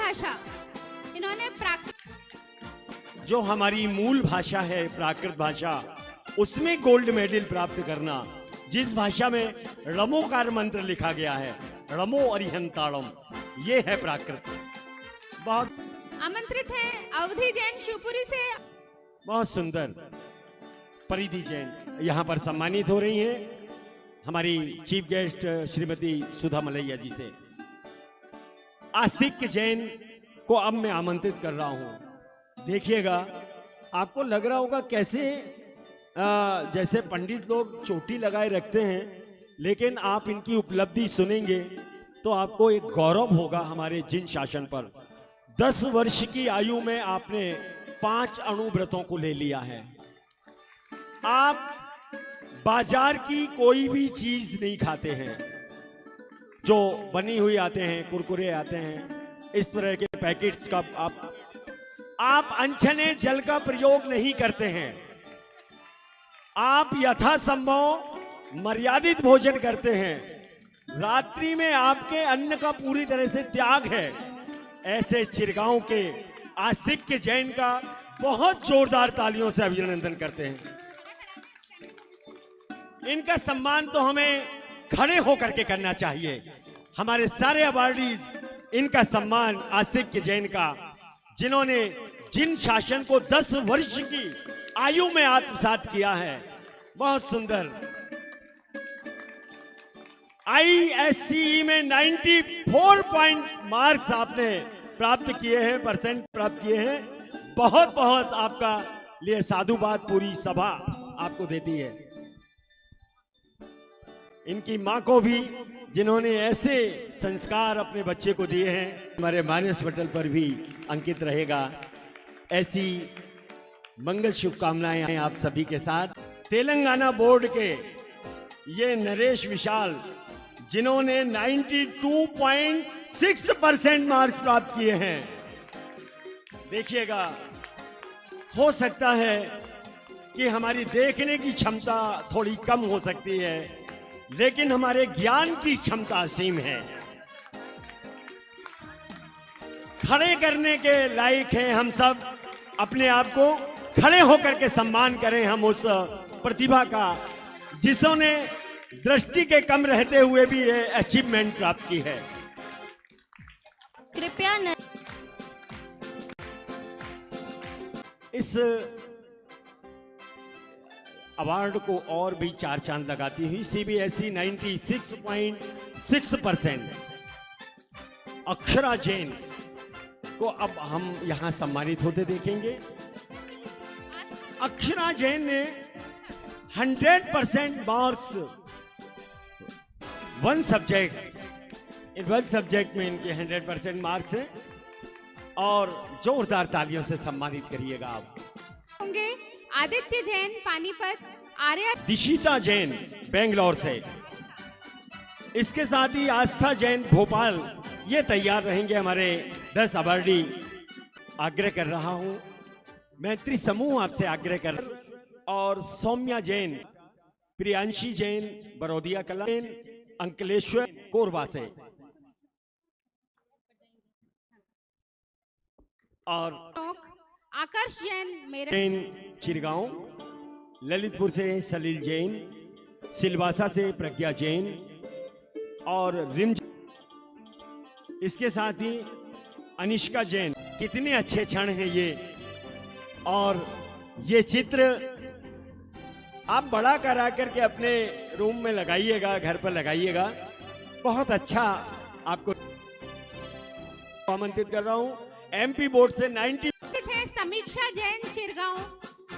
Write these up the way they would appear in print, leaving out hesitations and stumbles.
भाषा इन्होंने जो हमारी मूल भाषा है प्राकृत भाषा, उसमें गोल्ड मेडल प्राप्त करना, जिस भाषा में रमोकार मंत्र लिखा गया है, रमो अरिहंताड़म, ये है प्राकृत। बहुत आमंत्रित है अवधि जैन शिवपुरी से। बहुत सुंदर परिधि जैन यहाँ पर सम्मानित हो रही हैं हमारी चीफ गेस्ट श्रीमती सुधा मलैया जी से। आस्तिक जैन को अब मैं आमंत्रित कर रहा हूँ। देखिएगा, आपको लग रहा होगा कैसे जैसे पंडित लोग चोटी लगाए रखते हैं, लेकिन आप इनकी उपलब्धि सुनेंगे तो आपको एक गौरव होगा हमारे जिन शासन पर। 10 वर्ष की आयु में आपने 5 अणुव्रतों को ले लिया है। आप बाजार की कोई भी चीज नहीं खाते हैं, जो बनी हुई आते हैं, कुरकुरे आते हैं, इस तरह के पैकेट्स का आप अनछने जल का प्रयोग नहीं करते हैं। आप यथासंभव मर्यादित भोजन करते हैं। रात्रि में आपके अन्न का पूरी तरह से त्याग है। ऐसे चिरगांव के आस्तिक के जैन का बहुत जोरदार तालियों से अभिनंदन करते हैं। इनका सम्मान तो हमें खड़े होकर के करना चाहिए। हमारे सारे अवार्डीज, इनका सम्मान आस्तिक के जैन का, जिन्होंने जिन शासन को 10 वर्ष की आयु में आत्मसात किया है। बहुत सुंदर। ISCE में 94 पॉइंट मार्क्स आपने प्राप्त किए हैं, परसेंट प्राप्त किए हैं। बहुत बहुत आपका लिए साधुवाद पूरी सभा आपको देती है। इनकी मां को भी, जिन्होंने ऐसे संस्कार अपने बच्चे को दिए हैं, हमारे मानस पटल पर भी अंकित रहेगा। ऐसी मंगल शुभकामनाएं हैं आप सभी के साथ। तेलंगाना बोर्ड के ये नरेश विशाल, जिन्होंने 92.6% मार्क्स प्राप्त किए हैं। देखिएगा, हो सकता है कि हमारी देखने की क्षमता थोड़ी कम हो सकती है, लेकिन हमारे ज्ञान की क्षमता असीम है। खड़े करने के लायक हैं हम सब। अपने आप को खड़े होकर के सम्मान करें हम उस प्रतिभा का, जिसने दृष्टि के कम रहते हुए भी ये अचीवमेंट प्राप्त की है। कृपया इस अवार्ड को और भी 4 चांद लगाती हुई CBSE 96.6%। अक्षरा जैन को अब हम यहां सम्मानित होते देखेंगे। अक्षरा जैन ने 100% मार्क्स वन सब्जेक्ट में इनके 100% मार्क्स हैं, और जोरदार तालियों से सम्मानित करिएगा आप। होंगे आदित्य जैन पानीपत, आर्या दिशिता जैन बेंगलोर से, इसके साथ ही आस्था जैन भोपाल, ये तैयार रहेंगे हमारे 10 अवार्डी। आग्रह कर रहा हूं, मैत्री समूह आपसे आग्रह कर, और सौम्या जैन, प्रियांशी जैन बरोदिया कला, अंकलेश्वर कोरबा से, और आकर्ष जैन मेरे चिरगांव, ललितपुर से सलील जैन, सिलवासा से प्रज्ञा जैन, और रिम, इसके साथ ही अनिष्का जैन। कितने अच्छे क्षण हैं ये, और ये चित्र आप बड़ा करा करके अपने रूम में लगाइएगा, घर पर लगाइएगा। बहुत अच्छा आपको आमंत्रित कर रहा हूं। MP बोर्ड से 90 थे समीक्षा जैन चिरगांव,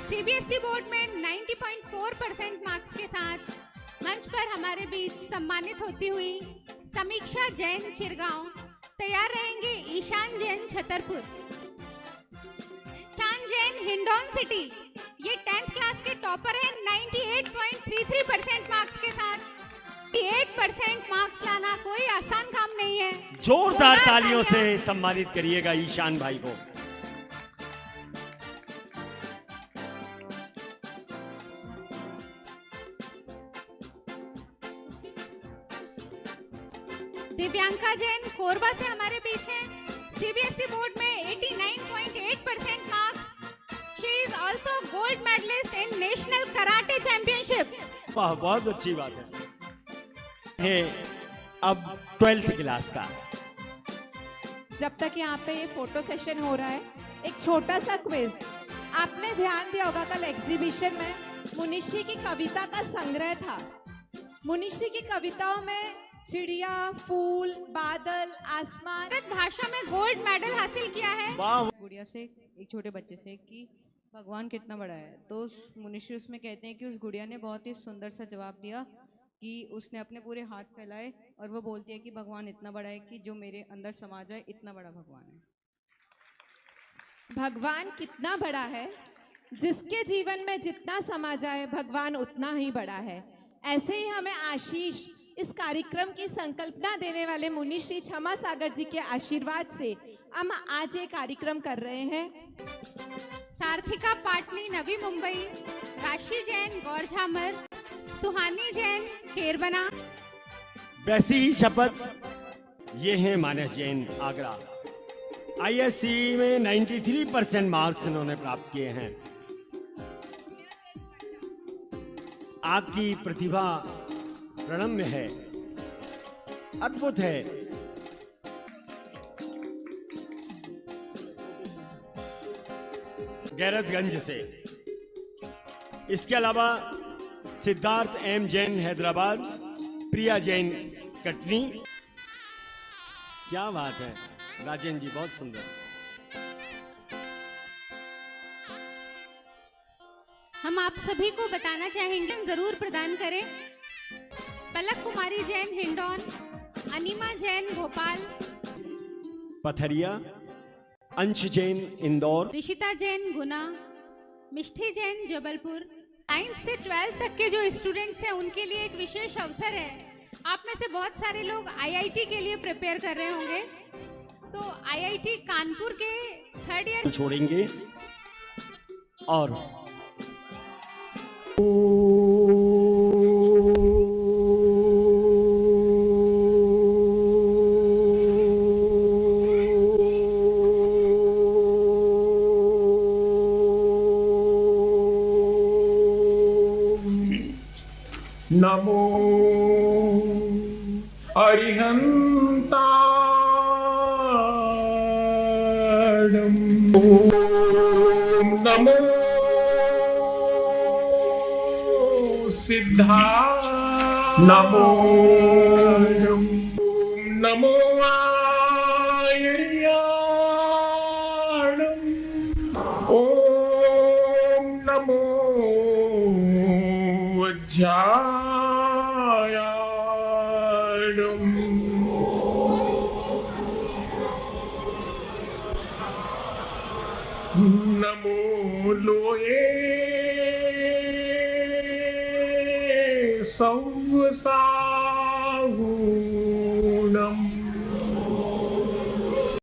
CBSE बोर्ड में 90.4% मार्क्स के साथ मंच पर हमारे बीच सम्मानित होती हुई समीक्षा जैन चिरगांव। तैयार रहेंगे ईशान जैन छतरपुर, ईशान जैन हिंडौन सिटी, ये 10th क्लास के टॉपर हैं। 98.33% मार्क्स के साथ 8% मार्क्स लाना कोई आसान काम नहीं है। जोरदार तालियों से सम्मानित करिएगा ईशान भाई को। दिव्यांका जैन कोरबा से हमारे बीच हैं। सीबीएसई बोर्ड में 89.8% marks. She is also gold medallist in national karate championship. वाह, बहुत अच्छी बात है अब 12th क्लास का. जब तक यहाँ पे ये फोटो सेशन हो रहा है, एक छोटा सा क्विज. आपने ध्यान दिया होगा कल एग्जीबिशन में मुनिशी की कविता का संग्रह था. मुनिशी की कविताओं में चिड़िया, फूल, बादल, आसमान. भारत भाषा में गोल्ड मेडल हासिल किया है. वाह, गुड़िया से, एक छोटे बच्चे से, कि भगवान कितना बड़ा है. तो मुनिशी उसमें कहते हैं कि उस गुड़िया ने बहुत ही सुंदर सा जवाब दिया कि उसने अपने पूरे हाथ फैलाए और वो बोलती है कि भगवान इतना बड़ा है कि जो मेरे अंदर समा जाए, इतना बड़ा भगवान है. भगवान कितना बड़ा है, जिसके जीवन में जितना समा जाए भगवान उतना ही बड़ा है. ऐसे ही हमें आशीष, इस कार्यक्रम की संकल्पना देने वाले मुनिश्री क्षमा सागर जी के आशीर्वाद से हम आज ये कार्यक्रम कर रहे हैं. सार्थिका पाटनी, नवी मुंबई. राशि जैन, गौरझामर. सुहानी जैन, खेरबना. वैसी ही शपथ ये है मानस जैन, आगरा. आईएससी में 93% मार्क्स इन्होंने प्राप्त किए हैं. आपकी प्रतिभा प्रणम्य है, अद्भुत है. गैरतगंज से. इसके अलावा सिद्धार्थ एम जैन, हैदराबाद. प्रिया जैन, कटनी. क्या बात है राजेंद्र जी, बहुत सुंदर. हम आप सभी को बताना चाहेंगे, जरूर प्रदान करें. पलक कुमारी जैन, हिंडौन. अनिमा जैन, भोपाल. पथरिया. अंश जैन, इंदौर. ऋषिता जैन, गुना. मिष्ठी जैन, जबलपुर. 9th से 12th तक के जो स्टूडेंट्स हैं उनके लिए एक विशेष अवसर है. आप में से बहुत सारे लोग आईआईटी के लिए प्रिपेयर कर रहे होंगे. तो आईआईटी कानपुर के 3rd ईयर छोड़ेंगे और नमो अरिहंताणं. ओम नमो सिद्धा. नमो ओम नमो आयर्याणं. ओम नमो वज्रायाणं. नमो लोये संवसा